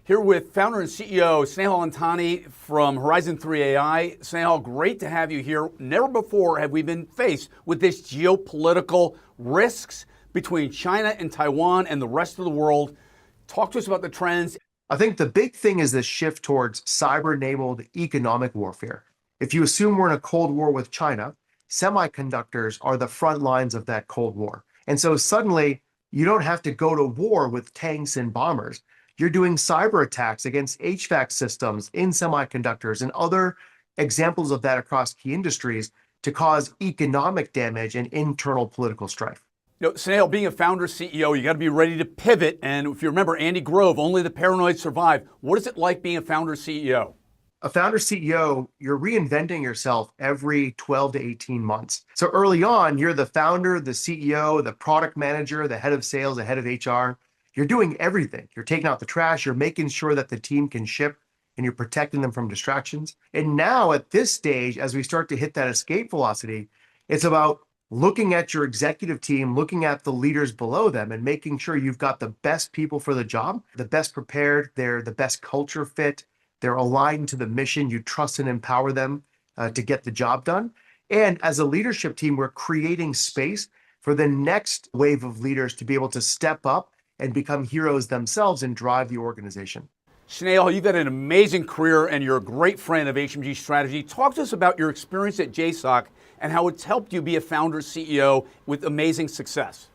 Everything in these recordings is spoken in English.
Here with founder and CEO Snehal Antani from Horizon3ai. Snehal, great to have you here. Never before have we been faced with this geopolitical risks between China and Taiwan and the rest of the world. Talk to us about the trends. I think the big thing is the shift towards cyber-enabled economic warfare. If you assume we're in a Cold War with China, semiconductors are the front lines of that Cold War. And so suddenly you don't have to go to war with tanks and bombers. You're doing cyber attacks against HVAC systems in semiconductors and other examples of that across key industries to cause economic damage and internal political strife. Snehal, being a founder CEO, you got to be ready to pivot. And if you remember Andy Grove, only the paranoid survive. What is it like being a founder CEO? A founder CEO, you're reinventing yourself every 12 to 18 months. So early on, you're the founder, the CEO, the product manager, the head of sales, the head of HR. You're doing everything. You're taking out the trash. You're making sure that the team can ship, and you're protecting them from distractions. And now at this stage, as we start to hit that escape velocity, it's about looking at your executive team, looking at the leaders below them, and making sure you've got the best people for the job, the best prepared, they're the best culture fit, they're aligned to the mission, you trust and empower them to get the job done. And as a leadership team, we're creating space for the next wave of leaders to be able to step up and become heroes themselves and drive the organization. Snehal, you've had an amazing career and you're a great friend of HMG Strategy. Talk to us about your experience at JSOC and how it's helped you be a founder CEO with amazing success.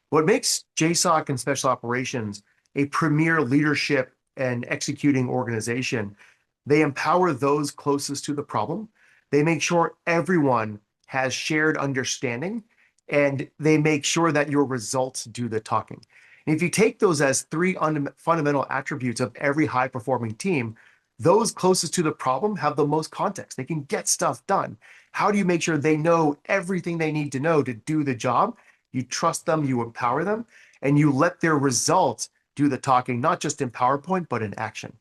What makes JSOC and Special Operations a premier leadership and executing organization, they empower those closest to the problem. They make sure everyone has shared understanding, and they make sure that your results do the talking. And if you take those as three fundamental attributes of every high-performing team, those closest to the problem have the most context. They can get stuff done. How do you make sure they know everything they need to know to do the job? You trust them, you empower them, and you let their results do the talking, not just in PowerPoint, but in action.